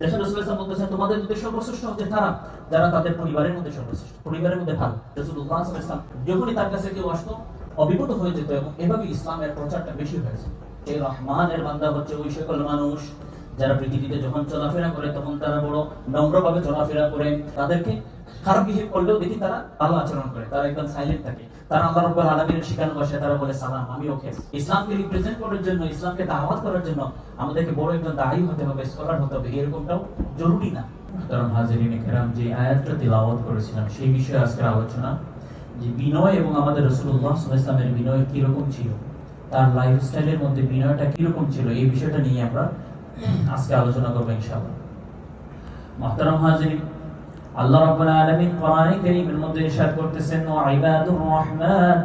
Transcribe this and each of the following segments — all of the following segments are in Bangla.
রাসূল সাল্লাল্লাহু আলাইহি ওয়াসাল্লাম বলতেছেন তোমাদের মধ্যে সর্বশ্রেষ্ঠ হচ্ছে তারা যারা তাদের পরিবারের মধ্যে সর্বশ্রেষ্ঠ, পরিবারের মধ্যে ভালো। রাসূলুল্লাহ সাল্লাল্লাহু আলাইহি ওয়াসাল্লাম যখনই তার কাছে কেউ আসতো অবিগত হয়ে যেত এবং এভাবে ইসলামের প্রচারটা বেশি হয়েছে। এই রহমানের বান্দা হচ্ছে ওই সকল মানুষ যারা পৃথিবীতে যখন চলাফেরা করে তখন তারা বড় নম্রভাবে চলাফেরা করে, তাদেরকে খারাপ বিহেভ করলেও দেখি তারা ভালো আচরণ করে, তারা একদম সাইলেন্ট থাকে, তারা আল্লাহ রাব্বুল আলামিনের শিখানো ভাষায় তারা বলে সালাম, আমি ওকে। ইসলামকে রিপ্রেজেন্ট করার জন্য, ইসলামকে দাওয়াত করার জন্য আমাদেরকে বড় একজন দায়ী হতে হবে, স্কলার হতে হবে, এরকমটাও জরুরি না। কারণ হাজিরিনে কেরাম, যে আয়াতটা তিলাওয়াত করেছিলাম সেই বিষয়ে আজকের আলোচনা, যে বিনয় এবং আমাদের রাসূলুল্লাহ সাল্লাল্লাহু আলাইহি ওয়াসাল্লামের বিনয় কিরকম ছিল, তার লাইফস্টাইলের মধ্যে বিনয়টা কিরকম ছিল, এই বিষয়টা নিয়ে আমরা আজকে আলোচনা করবো ইনশাআল্লাহ। মুহতারাম হাজিরিন, আল্লাহ রাব্বুল আলামিন কোরআনে কারীমের মধ্যে ইরশাদ করতেছেন, ওয়া ইবাদুর রহমান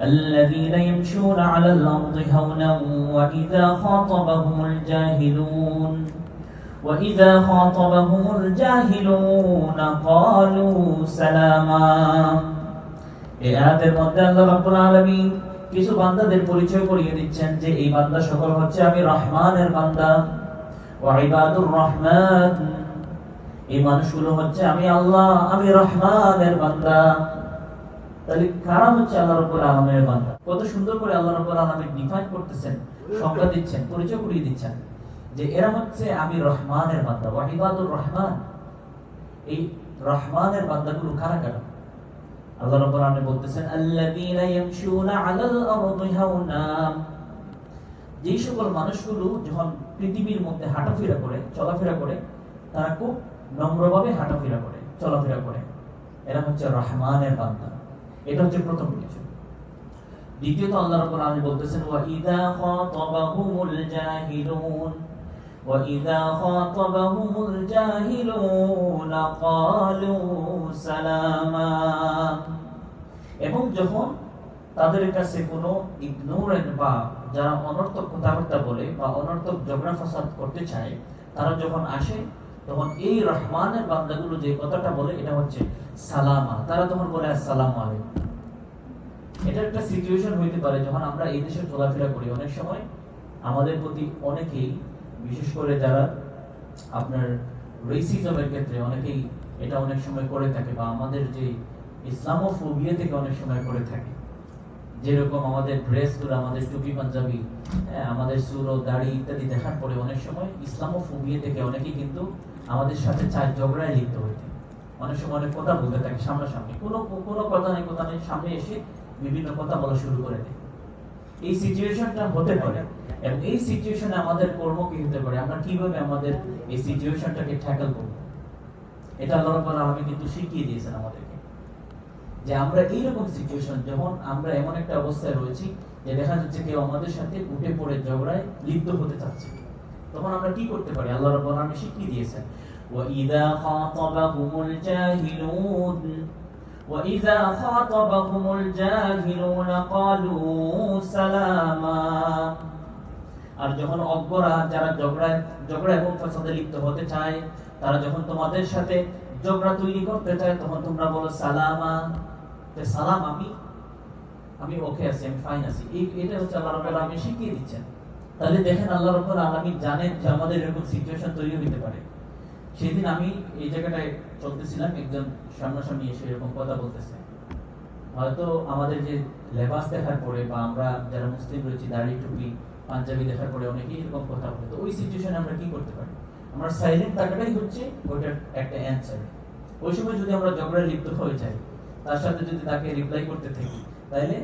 আল্লাযীনা ইয়ামশুনা আলাল আরদি হাওনান ওয়া ইযা খাতাবাহুমুল জাহিলুন ক্বালু সালামা। এই আয়াতের মধ্যে আল্লাহ রাব্বুল আলামিন কিছু বান্দাদের পরিচয় করিয়ে দিচ্ছেন যে এই বান্দা সকল হচ্ছে আমি রহমানের বান্দা। ওয়া ইবাদুর রহমান, এই মানুষগুলো হচ্ছে আমি আল্লাহ, আমি রহমানের বান্দা। তাহলে কারা হচ্ছে আল্লাহ রাব্বুল আলামিনের বান্দা? কত সুন্দর করে আল্লাহ রাব্বুল আলামিন ডিফাইন করতেছেন, সংজ্ঞা দিচ্ছেন, পরিচয় করিয়ে দিচ্ছেন যে এরা হচ্ছে আমি রহমানের বান্দা। ওয়া ইবাদুর রহমান, এই রহমানের বান্দাগুলো কারা কারা? আল্লাহ রাব্বুল আলামিন বলতেছেন আল্লাযীনা ইয়ামশুনা আলাল আরদি হাওনা, যেই সকল মানুষগুলো যখন পৃথিবীর মধ্যে হাঁটাফেরা করে, চলাফেরা করে, তারা খুব নম্রভাবে হাঁটাফেরা করে, চলাফেরা করে, এরা হচ্ছে রহমানের বান্দা। এটা হচ্ছে প্রথম কিছু। দ্বিতীয়ত আল্লাহ রাব্বুল আলামিন বলতেছেন ওয়া ইযা খাতাবাহুমুল জাহিলুন ওয়া ইযা খাতাবাহুমুল জাহিলুন ক্বালু সালামা, এবং যখন তাদের কাছে কোনো ইগনোরেন্ট বা যারা অনর্থক কথাবার্তা বলে বা অনর্থক ঝগড়া ফাসাদ করতে চায়, তারা যখন আসে তখন এই রহমানের বান্দাগুলো যে কথাটা বলে এটা হচ্ছে সালামা, তারা তখন বলে আসসালামু আলাইকুম। এটা একটা সিচুয়েশন হইতে পারে যখন আমরা এই দেশে চলাফেরা করি, অনেক সময় আমাদের প্রতি অনেকেই, বিশেষ করে যারা আপনার রেসিজমের ক্ষেত্রে অনেকেই এটা অনেক সময় করে থাকে, বা আমাদের যে ইসলামোফোবিয়া থেকে অনেক সময় করে থাকে। যেরকম আমাদের ড্রেসগুলো, আমাদের টুপি পাঞ্জাবি, আমাদের চুল ও দাড়ি ইত্যাদি দেখার পরে অনেক সময় ইসলামোফোবিয়া থেকে অনেকেই কিন্তু আমাদের সাথে চায় ঝগড়ায় লিপ্ত হইতে। অনেক সময় অনেক কথা বলতে থাকে সামনাসামনি, কোনো কথা নেই সামনে এসে বিভিন্ন কথা বলা শুরু করে দেয়। এই সিচুয়েশনটা হতে পারে, এবং এই সিচুয়েশনে আমাদের কর্ম কি হতে পারে, আমরা কিভাবে আমাদের এই সিচুয়েশনটাকে ট্যাকল করব, এটা আল্লাহ রাব্বুল আলামিন কিন্তু শিখিয়ে দিয়েছেন আমাদেরকে। যে আমরা এইরকম সিচুয়েশন, যখন আমরা এমন একটা অবস্থায় রয়েছি যে দেখা যাচ্ছে কেউ আমাদের সাথে উঠে পড়ে ঝগড়ায় লিপ্ত হতে চাচ্ছে, তখন আমরা কি করতে পারি? আল্লাহ রাব্বুল আলামিন শিখিয়ে দিয়েছেন ওয়া ইযা খাতাবাহুমুল জাহিলুন وَإِذَا خَاطَبَهُمُ الْجَاهِلُونَ قَالُوا سَلَامًا, আর যখন অজ্ঞরা যারা ঝগড়া এবং ফাসাদে লিপ্ত হতে চায়, তারা যখন তোমাদের সাথে ঝগড়া তৈরি করতে চায়, তখন তোমরা বলো সালামা, সালাম, আমি ওকে আছি, আমি ফাইন আছি। এটা হচ্ছে আল্লাহ রাব্বুল আলামিন শিখিয়ে দিচ্ছেন। তাহলে দেখেন আল্লাহ রাব্বুল আলামিন জানেন যে আমাদের এরকম সিচুয়েশন তৈরি হতে পারে। সেদিন আমি এই জায়গাটায় চলতেছিলাম, একজন সামনাসামনি এসে এরকম কথা বলতেছে। হয়তো আমাদের যে লেবাস দেখার পরে, বা আমরা যারা মুসলিম রয়েছি দাড়ি টুপি পাঞ্জাবি দেখার পরে অনেকেই এরকম কথা বলে। তো ওই সিচুয়েশনে আমরা কি করতে পারি? আমরা সাইলেন্ট থাকাটাই হচ্ছে ওইটার একটা অ্যান্সার। ওই সময় যদি আমরা ঝগড়ায় লিপ্ত হয়ে যাই, তার সাথে যদি তাকে রিপ্লাই করতে থাকি, তাহলে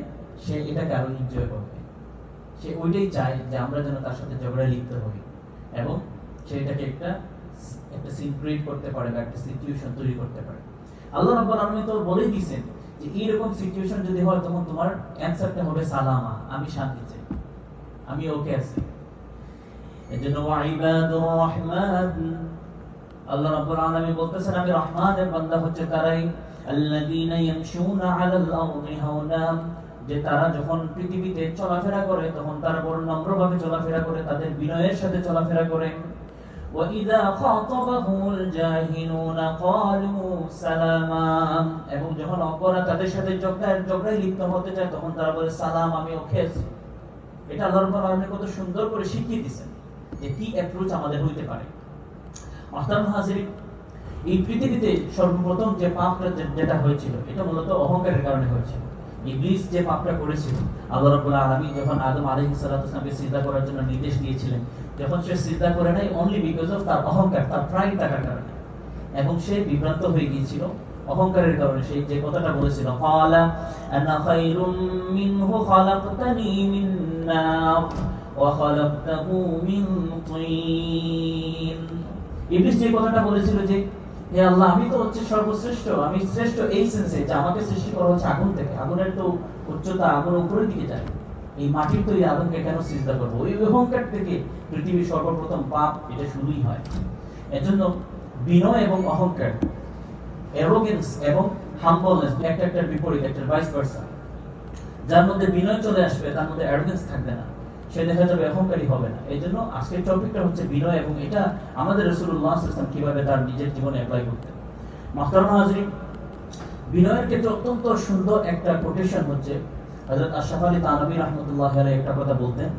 সে এটাকে আরো এনজয় করবে। সে ওইটাই চায় যে আমরা যেন তার সাথে ঝগড়ায় লিপ্ত হই, এবং সে এটাকে একটা সিন ক্রিয়েট করতে পারে বা একটা সিচুয়েশন তৈরি করতে পারে। আল্লাহ রাব্বুল আলামিন তো বলেই দিয়েছেন যে এইরকম সিচুয়েশন যদি হয় তখন তোমার অ্যানসারটা হবে সালামা, আমি শান্তি চাই, আমি ওকে আছি। এজন্য ওয়া ইবাদুর রহমান, আল্লাহ রাব্বুল আলামিন বলতেছেন আমি রহমানের বান্দা হচ্ছে তারাই আল্লাযীনা ইয়ামশুনা আলাল আরদি হাওনা, যে তারা যখন পৃথিবীতে চলাফেরা করে তখন তারা বড় নম্রভাবে চলাফেরা করে, তাদের বিনয়ের সাথে চলাফেরা করে। وَإِذَا خَاطَبَهُمُ الْجَاهِلُونَ قَالُوا سَلَامًا, এবং যখন অজ্ঞরা তাদের সাথে ঝগড়ায় লিপ্ত হতে চায় তখন তারা বলে সালাম, আমি ওকে আছি। এটা আল্লাহ রাব্বুল আলামিন কত সুন্দর করে শিখিয়ে দিয়েছেন যে কি অ্যাপ্রোচ আমাদের হইতে পারে। মুহতারাম হাজিরিন, এই পৃথিবীতে সর্বপ্রথম যে পাপটা যেটা হয়েছিল এটা মূলত অহংকারের কারণে হয়েছিল। ইবলিস যে পাপটা করেছিল, আল্লাহ রাব্বুল আলামিন যখন আদম আলাইহিস সালাতুকে সিজদা করার জন্য নির্দেশ দিয়েছিলেন, যখন সে সিজদা করে নাই অনলি বিকজ অফ তার অহংকার, তার প্রাইড থাকার কারণে, এবং সে বিভ্রান্ত হয়ে গিয়েছিল অহংকারের কারণে। সেই যে কথাটা বলেছিল, ক্বালা আনা খায়রুম মিনহু খালাকতানি মিন নার ওয়া খালাকতাহু মিন তিন। ইবলিস যে কথাটা বলেছিল যে হে আল্লাহ, আমি তো হচ্ছে সর্বশ্রেষ্ঠ, আমি শ্রেষ্ঠ এই সেন্সে যে আমাকে সৃষ্টি করা হচ্ছে আগুন থেকে, আগুনের তো উচ্চতা আগুন উপরের দিকে যায়, এই মাটির তৈরি আগুনকে কেন সিজদা করবো? ওই অহংকার থেকে পৃথিবীর সর্বপ্রথম পাপ এটা শুরুই হয়। এজন্য বিনয় এবং অহংকার, অ্যারোগেন্স এবং হাম্বলনেস একটা বিপরীত, একটা ভাইস ভার্সা। যার মধ্যে বিনয় চলে আসবে তার মধ্যে অ্যারোগেন্স থাকবে না, সে দেখা যাবে অহংকারী হবে না। এই জন্য আজকের টপিকটা হচ্ছে বিনয়, এবং এটা আমাদের রাসূলুল্লাহ সাল্লাল্লাহু আলাইহি ওয়াসাল্লাম কিভাবে তার নিজের জীবনে অ্যাপ্লাই করতেন। মুহতারাম হাজিরিন, বিনয়ের ক্ষেত্রে অত্যন্ত সুন্দর একটা কোটেশন হচ্ছে হযরত আশরাফ আলী থানভী রাহমাতুল্লাহি আলাইহি একটা কথা বলতেন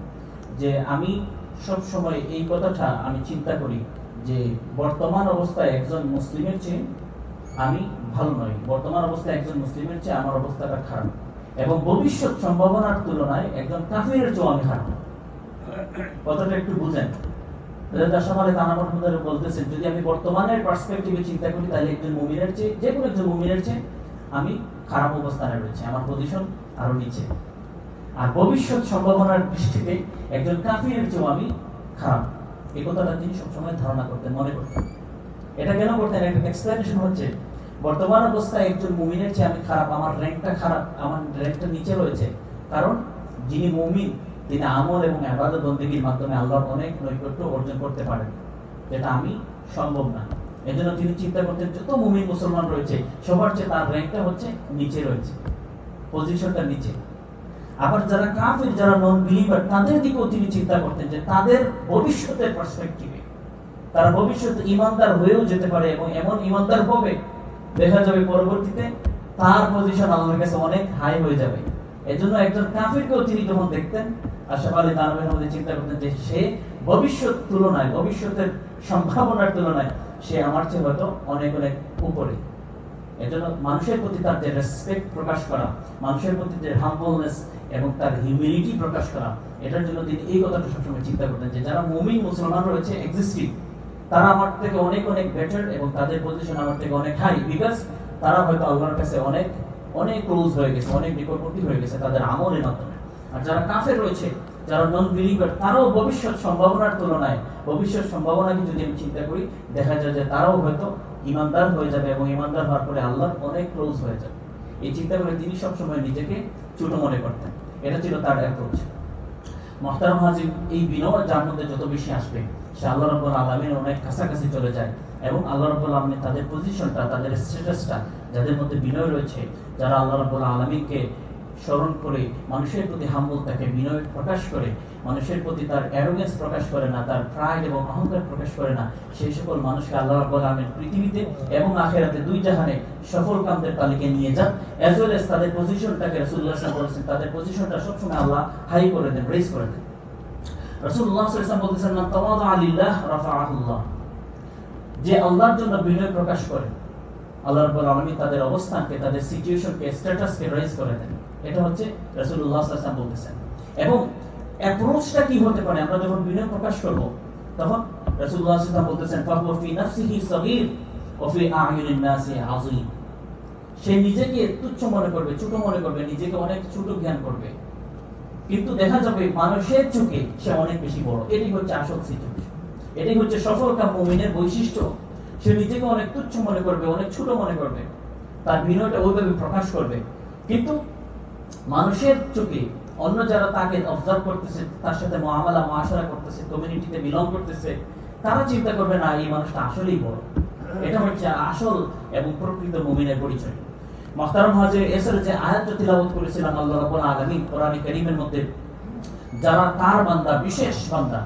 যে আমি সব সময় এই কথাটা আমি চিন্তা করি যে বর্তমান অবস্থায় একজন মুসলিমের চেয়ে আমি ভালো নই, বর্তমান অবস্থায় একজন মুসলিমের চেয়ে আমার অবস্থাটা খারাপ, এবং ভবিষ্যৎ সম্ভাবনার তুলনায় একজন কাফিরের চেয়ে আমি খারাপ। কথাটা একটু বুঝেন। বলতেছেন যদি আমি বর্তমানের পার্সপেক্টিভে চিন্তা করি তাহলে একজন মুমিনের চেয়ে, যে কোনো একজন মুমিনের চেয়ে আমি খারাপ অবস্থানে রয়েছে, আমার পজিশন আরো নিচে। আর ভবিষ্যৎ সম্ভাবনার দৃষ্টিতে একজন কাফিরের চেয়ে আমি খারাপ, এই কথাটা তিনি সবসময় ধারণা করতেন, মনে করতেন। এটা কেন করতেন? একটা এক্সপ্লেনেশন হচ্ছে বর্তমান অবস্থায় একজন মুমিনের চেয়ে আমি খারাপ, আমার র্যাঙ্কটা খারাপ, আমার র্যাঙ্কটা নিচে রয়েছে, কারণ যিনি মুমিন তিনি আমল এবং ইবাদত বন্দেগীর মাধ্যমে আল্লাহর অনেক নৈকট্য অর্জন করতে পারেন, যেটা আমি সম্ভব না। এজন্য তিনি চিন্তা করতেন যত মুমিন মুসলমান রয়েছে সবার চেয়ে তার র্যাঙ্কটা হচ্ছে নিচে রয়েছে, পজিশনটা নিচে। আবার যারা কাফির, যারা নন বিলিভার, তাদের দিকেও তিনি চিন্তা করতেন যে তাদের ভবিষ্যতের পার্সপেক্টিভে তারা ভবিষ্যতে ইমানদার হয়েও যেতে পারে, এবং এমন ইমানদার হবে দেখা যাবে পরবর্তীতে তার পজিশন আল্লাহর কাছে অনেক হাই হয়ে যাবে। এজন্য একজন কাফিরকেও তিনি যখন দেখতেন, আশরাফ আলী থানভীর মধ্যে চিন্তা করতেন যে সে ভবিষ্যৎ তুলনায়, ভবিষ্যতের সম্ভাবনার তুলনায় সে আমার চেয়ে হয়তো অনেক অনেক উপরে। এজন্য মানুষের প্রতি তার যে রেসপেক্ট প্রকাশ করা, মানুষের প্রতি যে হাম্বলনেস এবং তার হিউমিলিটি প্রকাশ করা, এটার জন্য তিনি এই কথাটা সবসময় চিন্তা করতেন যে যারা মুমিন মুসলমান রয়েছে এক্সিস্টিং, তারা আমার থেকে অনেক অনেক বেটার, এবং তাদের পজিশন আমার থেকে অনেক হাই, বিকজ তারা হয়তো আল্লাহর কাছে অনেক অনেক ক্লোজ হয়ে গেছে, অনেক নিকটবর্তী হয়ে গেছে তাদের আমলের মাধ্যমে। আর যারা কাফের রয়েছে, যারা নন বিলিভার, তারাও ভবিষ্যৎ সম্ভাবনার তুলনায়, ভবিষ্যৎ সম্ভাবনাকে যদি আমি চিন্তা করি, দেখা যায় যে তারাও হয়তো ইমানদার হয়ে যাবে, এবং ইমানদার হওয়ার পরে আল্লাহর অনেক ক্লোজ হয়ে যাবে। এই চিন্তা করে তিনি সবসময় নিজেকে ছোট মনে করতেন, এটা ছিল তার অ্যাপ্রোচ। মুহতারাম হাজির, এই বিনয় যার মধ্যে যত বেশি আসবে সে আল্লাহ রাব্বুল আলামিনের অনেক কাছাকাছি চলে যায়, এবং আল্লাহ রাব্বুল আলামিন তাদের পজিশনটা, তাদের স্ট্যাটাসটা, যাদের মধ্যে বিনয় রয়েছে, যারা আল্লাহ রাব্বুল আলামিনকে স্মরণ করে মানুষের প্রতি হাম্বল থাকে, বিনয় প্রকাশ করে, মানুষের প্রতি তার অ্যারোগেন্স প্রকাশ করে না, তার প্রাইড এবং অহংকার প্রকাশ করে না, সেই সকল মানুষকে আল্লাহ রাব্বুল আলামিন পৃথিবীতে এবং আখিরাতে দুই জাহানে সফল কামদের তালিকায় নিয়ে যান। অ্যাজ ওয়েল এজ তাদের পজিশনটাকে রাসূলুল্লাহ সাল্লাল্লাহু আলাইহি ওয়াসাল্লাম বলেছেন, তাদের পজিশনটা সবসময় আল্লাহ হাই করে দেন, রেজ করে দেন। রাসূলুল্লাহ সাল্লাল্লাহু আলাইহি ওয়াসাল্লাম বলেছেন, মান তাওয়াদা লিল্লাহ রাফাআহুল্লাহ, যে আল্লাহর জন্য বিনয় প্রকাশ করে আল্লাহ রাব্বুল আলামিন তাদের অবস্থানকে, তাদের সিচুয়েশনকে, স্ট্যাটাসকে রাইজ করে দেন। এটা হচ্ছে রাসূলুল্লাহ সাল্লাল্লাহু আলাইহি ওয়াসাল্লাম বলতেছেন। এবং অ্যাপ্রোচটা কি হতে পারে? আমরা যখন বিনয় প্রকাশ করব তখন রাসূলুল্লাহ সাল্লাল্লাহু আলাইহি ওয়াসাল্লাম বলতেছেন, ফাহুয়া ফি নাফসিহি সাগীর ওয়া ফি আ'য়ুনিন নাসি আযীম। সে নিজেকে তুচ্ছ মনে করবে, ছোট মনে করবে, নিজেকে অনেক ছোট জ্ঞান করবে, কিন্তু দেখা যাবে মানুষের চোখে সে অনেক বেশি বড়। এটাই হচ্ছে আসল সিচুয়েশন, এটাই হচ্ছে সফলকাম মুমিনের বৈশিষ্ট্য। সে নিজেকে অনেক তুচ্ছ মনে করবে, অনেক ছোট মনে করবে, তার বিনয়টা ওইভাবে প্রকাশ করবে, কিন্তু মানুষের চোখে অন্য যারা তাকে অবজার্ভ করতেছে, তার সাথে মুআমালা মুআশারা করতেছে, কমিউনিটিতে বিলং করতেছে, তারা চিন্তা করবে না এই মানুষটা আসলেই বড়। এটা হচ্ছে আসল এবং প্রকৃত মুমিনের পরিচয়। মুহতারাম হাজির, এসের যে আয়াতটা তিলাওয়াত করেছিলাম আল্লাহ রাব্বুল আলামিন কোরআনে কারীমের মধ্যে, যারা তার বান্দা, বিশেষ বান্দা,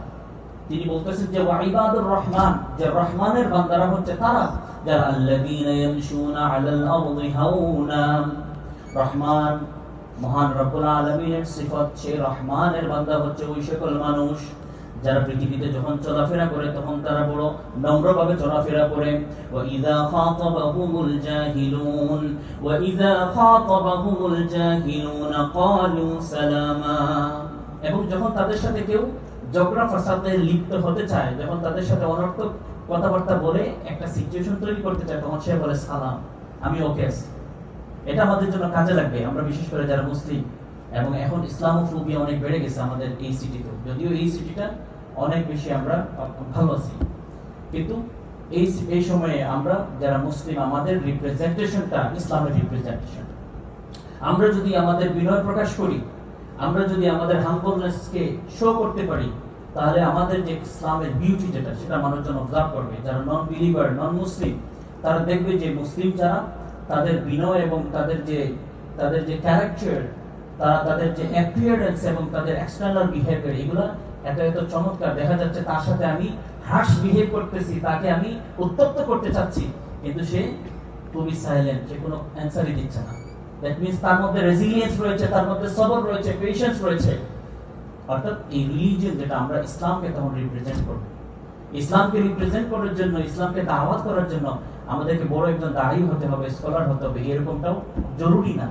তিনি বলতেছেন যে ওয়া ইবাদুর রহমান, যে রহমানের বান্দারা হচ্ছে তারা যারা আল্লাযীনা ইয়ামশুনা আলাল আরদি হাওনা। রহমান মহান রব্বুল আলামিনের সিফাত, সে রহমানের বান্দা হচ্ছে ওই সকল মানুষ যারা পৃথিবীতে যখন চলাফেরা করে তখন তারা বড় নম্রভাবে চলাফেরা করে। ওয়াইযা খাতাবাহুমুল জাহিলুন ওয়াইযা খাতাবাহুমুল জাহিলুন ক্বালু সালামা। এবং যখন তাদের সাথে কেউ ঝগড়া ফাসাদে লিপ্ত হতে চায়, যখন তাদের সাথে অনর্থক কথাবার্তা বলে একটা সিচুয়েশন তৈরি করতে চায়, তখন সে বলে সালাম, আমি ওকে আছি। এটা আমাদের জন্য কাজে লাগবে। আমরা বিশেষ করে যারা মুসলিম, এবং এখন ইসলামোফোবিয়া অনেক বেড়ে গেছে আমাদের এই সিটিতে, যদিও এই সিটিটা অনেক বেশি আমরা ভালো আছি, কিন্তু এই সময়ে আমরা যারা মুসলিম, আমাদের রিপ্রেজেন্টেশনটা ইসলামের রিপ্রেজেন্টেশন। আমরা যদি আমাদের বিনয় প্রকাশ করি, আমরা যদি আমাদের হাম্বলনেসকে শো করতে পারি, তাহলে আমাদের যে ইসলামের বিউটি যেটা, সেটা মানুষজন অবজার্ভ করবে। যারা নন বিলিভার, নন মুসলিম, তারা দেখবে যে মুসলিম যারা, তাদের বিনয় এবং তাদের যে ক্যারেক্টার, তাদের যে অ্যাপিয়ারেন্স এবং তাদের এক্সটার্নাল বিহেভিয়ার, এগুলো এত চমৎকার দেখা যাচ্ছে। তার সাথে আমি হার্শ বিহেভ করতেছি, তাকে আমি উত্তপ্ত করতে চাচ্ছি, কিন্তু সে খুবই সাইলেন্ট, সে কোনো অ্যান্সারই দিচ্ছে না। দ্যাট মিন্স তার মধ্যে রেজিলিয়েন্স রয়েছে, তার মধ্যে সবর রয়েছে, পেশেন্স রয়েছে। অর্থাৎ এই রিলিজিয়ন যেটা, আমরা ইসলামকে তখন রিপ্রেজেন্ট করব। ইসলামকে রিপ্রেজেন্ট করার জন্য, ইসলামকে দাওয়াত করার জন্য আমাদেরকে বড় একজন দাঁড়িয়ে হতে হবে, স্কলার হতে হবে, এরকমটাও জরুরি না।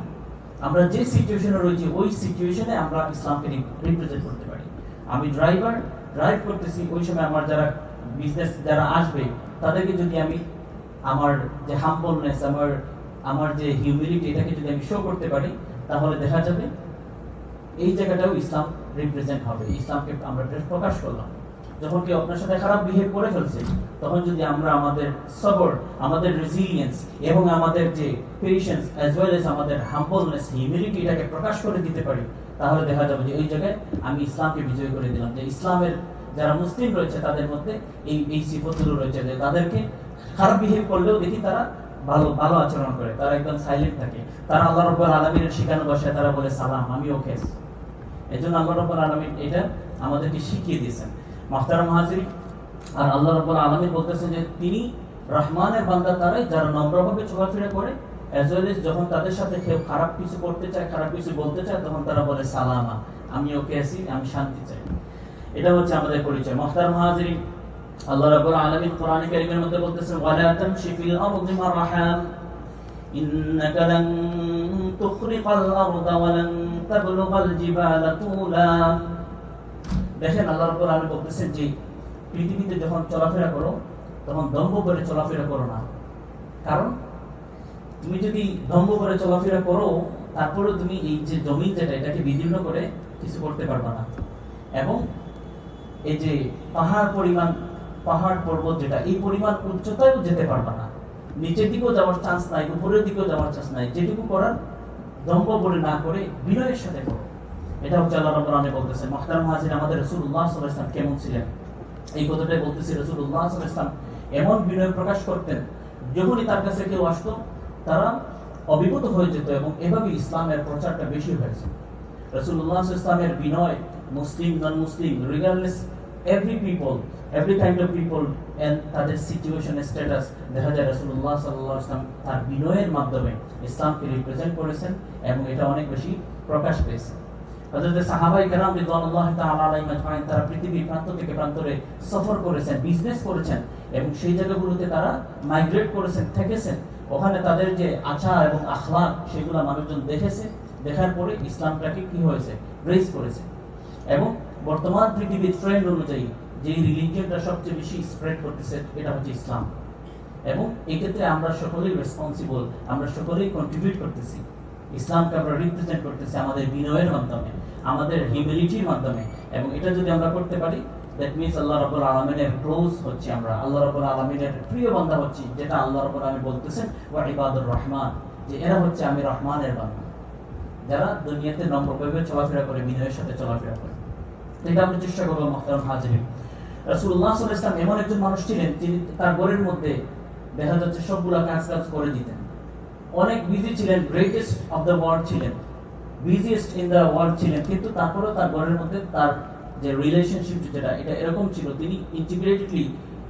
আমরা যে সিচুয়েশনে রয়েছি, ওই সিচুয়েশনে আমরা ইসলামকে রিপ্রেজেন্ট করতে পারি। আমি ড্রাইভ করতেছি, ওই সময় আমার যারা বিজনেস যারা আসবে, তাদেরকে যদি আমি আমার যে হাম্বলনেস, আমার যে হিউমিলিটি, এটাকে যদি আমি শো করতে পারি, তাহলে দেখা যাবে এই জায়গাটাও ইসলাম রিপ্রেজেন্ট হবে। ইসলামকে আমরা প্রকাশ করলাম। যখন কেউ আপনার সাথে খারাপ বিহেভ করে ফেলছে, তখন যদি আমরা আমাদের সবর, আমাদের রেজিলিয়েন্স এবং আমাদের যে পেশেন্স অ্যাজ ওয়েল এজ আমাদের হাম্বলনেস, হিউমিলিটি, এটাকে প্রকাশ করে দিতে পারি, তাহলে দেখা যাবে যে ওই জায়গায় আমি ইসলামকে বিজয় করে দিলাম। যে ইসলামের যারা মুসলিম রয়েছে, তাদের মধ্যে এই সিফতগুলো রয়েছে, যে তাদেরকে খারাপ বিহেভ করলেও দেখি তারা ভালো আচরণ করে, তারা একদম সাইলেন্ট থাকে, তারা আল্লাহ রাব্বুল আলামিনের শিখানো ভাষায় তারা বলে সালাম, আমি ওকে আছি। এজন্য আল্লাহ রাব্বুল আলামিন এটা আমাদেরকে শিখিয়ে দিয়েছেন। মুহতারাম হাজিরিন, আর আল্লাহ রাব্বুল আলামিন বলতেছেন যে তিনি রহমানের বান্দা তারাই যারা নম্রভাবে চলাফেরা করে, অ্যাজ ওয়েল এজ যখন তাদের সাথে কেউ খারাপ কিছু করতে চায়, খারাপ কিছু বলতে চায়, তখন তারা বলে সালামা, আমি ওকে আছি, আমি শান্তি চাই। এটা হচ্ছে আমাদের পরিচয়। মুহতারাম হাজিরিন, আল্লাহ রাব্বুল আলামিন কোরআনে কারীমের মধ্যে বলতেছেন, ওয়ালা তামশি ফিল আরদি মারহাম ইন্নাকা লান তুখরিকাল আরদা ওয়া লান তাবলুগাল জিবালা তুলা। দেখেন, আল্লাহ রাব্বুল আলামিন বলতেছেন যে পৃথিবীতে যখন চলাফেরা করো, তখন দম্ভ করে চলাফেরা করো না। কারণ তুমি যদি দম্ভ করে চলাফেরা করো, তারপরে তুমি এই যে জমিন যেটা, এটাকে বিদীর্ণ করে কিছু করতে পারবা না। এবং এই যে পাহাড় পর্বত যেটা, এই পরিমাণ উচ্চতায়ও যেতে পারবা না। নিচের দিকেও যাওয়ার চান্স নাই, উপরের দিকেও যাওয়ার চান্স নাই। যেটুকু করার দম্ভ করে না করে বিনয়ের সাথে করো। এটা হচ্ছে আল্লাহ রাব্বুল আলামিন বলতেছেন। মুহতারাম হাজির, আমাদের রাসূলুল্লাহ সাল্লাল্লাহু আলাইহি ওয়াসাল্লাম কেমন ছিলেন, এই কথাটাই বলতেছি। রাসূলুল্লাহ সাল্লাল্লাহু আলাইহি ওয়াসাল্লাম এমন বিনয় প্রকাশ করতেন, যখনই তার কাছে কেউ আসতো, তারা অভিভূত হয়ে যেত, এবং এভাবে ইসলামের প্রচারটা বেশি হয়েছে। রাসূলুল্লাহ সাল্লাল্লাহু আলাইহি ওয়াসাল্লামের বিনয়, Muslim non Muslim regardless every kind of people and তাদের সিচুয়েশন স্ট্যাটাস, দেখা যায় রাসূলুল্লাহ সাল্লাল্লাহু আলাইহি ওয়াসাল্লাম তার বিনয়ের মাধ্যমে ইসলামকে রিপ্রেজেন্ট করেছেন, এবং এটা অনেক বেশি প্রকাশ পেয়েছে। হযরত সাহাবায়ে কেরাম রিদওয়ানুল্লাহি তাআলা আলাইহিম আজমাইন, তারা পৃথিবীর প্রান্ত থেকে প্রান্তরে সফর করেছেন, বিজনেস করেছেন, এবং সেই জায়গাগুলোতে তারা মাইগ্রেট করেছেন, থেকেছেন। ওখানে তাদের যে আচার এবং আখলাক, সেগুলো মানুষজন দেখেছে, দেখার পরে ইসলামটাকে কি হয়েছে, রেজ করেছে। এবং বর্তমান পৃথিবীর ট্রেন্ড অনুযায়ী যে রিলিজিয়নটা সবচেয়ে বেশি স্প্রেড করতেছে, এটা হচ্ছে ইসলাম। এবং এই ক্ষেত্রে আমরা সকলেই রেসপন্সিবল, আমরা সকলেই কন্ট্রিবিউট করতেছি। ইসলামকে আমরা রিপ্রেজেন্ট করতেছি আমাদের বিনয়ের মাধ্যমে, আমাদের হিউমিলিটির মাধ্যমে। এবং এটা যদি আমরা করতে পারি, দ্যাট মিনস আল্লাহ রাব্বুল আলামিনের ক্লোজ হচ্ছে, আমরা আল্লাহ রাব্বুল আলামিনের প্রিয় বান্দা হচ্ছি, যেটা আল্লাহ রাব্বুল আলামিন বলতেছেন ওয়া ইবাদুর রহমান, যে এরা হচ্ছে আমি রহমানের বান্দা, যারা দুনিয়াতে নম্রভাবে চলাফেরা করে, বিনয়ের সাথে চলাফেরা করে। এটা আমরা চেষ্টা করবো। মুহতারাম হাজিরিন, রাসূলুল্লাহ সাল্লাল্লাহু আলাইহি ওয়াসাল্লাম এমন একজন মানুষ ছিলেন, যিনি তার ঘরের মধ্যে দেখা যাচ্ছে সবগুলা কাজ করে দিতেন। অনেক বিজি ছিলেন, গ্রেটেস্ট অফ দ্য ওয়ার্ল্ড ছিলেন, বিজিয়েস্ট ইন দ্য ওয়ার্ল্ড ছিলেন, কিন্তু তারপরেও তার ঘরের মধ্যে তার যে রিলেশনশিপ যেটা, এটা এরকম ছিল, তিনি ইন্টিগ্রেটেডলি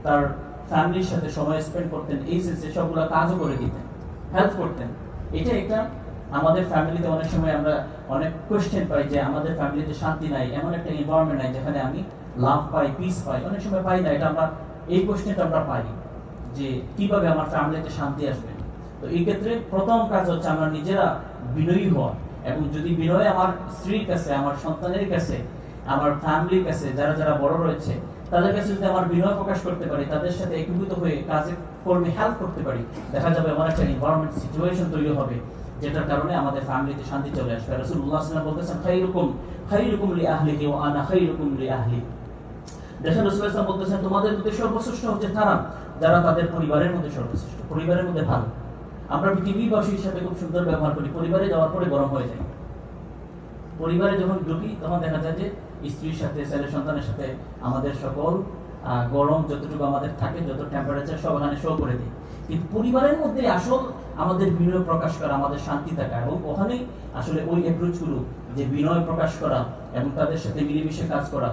তার ফ্যামিলির সাথে সময় স্পেন্ড করতেন, এই সেন্সে সবগুলা কাজও করে দিতেন, হেল্প করতেন। এটা একটা আমাদের ফ্যামিলিতে অনেক সময় আমরা অনেক কোয়েশ্চেন পাই যে আমাদের ফ্যামিলিতে শান্তি নাই, এমন একটা এনভায়রনমেন্ট নাই যেখানে আমি লাভ পাই, পিস পাই, অনেক সময় পাই না। এটা আমরা এই কোশ্চেনটা আমরা পাই যে কিভাবে আমার ফ্যামিলিতে শান্তি আসবে। তো এই ক্ষেত্রে প্রথম কাজ হচ্ছে আমরা নিজেরা বিনয়ী হওয়া, এবং যদি বিনয় আমার স্ত্রীর কাছে, আমার সন্তানের কাছে, আমার ফ্যামিলির কাছে, যারা যারা বড় রয়েছে তাদের কাছে যদি আমার বিনয় প্রকাশ করতে পারি, তাদের সাথে একীভূত হয়ে কাজে কর্মে হেল্প করতে পারি, দেখা যাবে এমন একটা এনভায়রনমেন্ট সিচুয়েশন তৈরি হবে যেটার কারণে আমাদের ফ্যামিলিতে শান্তি চলে আসবে। রাসূলুল্লাহ সাল্লাল্লাহু আলাইহি ওয়াসাল্লাম বলতেছেন, খায়রুকুম লিআহলিহি ওয়া আনা খায়রুকুম লিআহলি। দেখেন রাসূলুল্লাহ সাল্লাল্লাহু আলাইহি ওয়াসাল্লাম বলতেছেন, তোমাদের মধ্যে সর্বশ্রেষ্ঠ হচ্ছে তারা যারা তাদের পরিবারের মধ্যে সর্বশ্রেষ্ঠ, পরিবারের মধ্যে ভালো। আমরা পৃথিবীবাসী হিসাবে খুব সুন্দর ব্যবহার করি, পরিবারে যাওয়ার পরে গরম হয়ে যায়। পরিবারে যখন ঢুকি তখন দেখা যায় যে স্ত্রীর সাথে, ছেলে সন্তানের সাথে আমাদের সকল গরম যতটুকু আমাদের থাকে, যত টেম্পারেচার সব ওখানে শো করে দিই। কিন্তু পরিবারের মধ্যে আসল আমাদের বিনয় প্রকাশ করা, আমাদের শান্তি থাকা, এবং ওখানেই আসলে ওই অ্যাপ্রোচগুলো, যে বিনয় প্রকাশ করা এবং তাদের সাথে মিলেমিশে কাজ করা,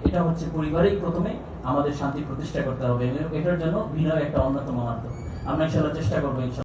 এটা হচ্ছে পরিবারেই প্রথমে আমাদের শান্তি প্রতিষ্ঠা করতে হবে। এটার জন্য বিনয় একটা অন্যতম মাধ্যম। আমরা ইনশাআল্লাহ চেষ্টা করবো।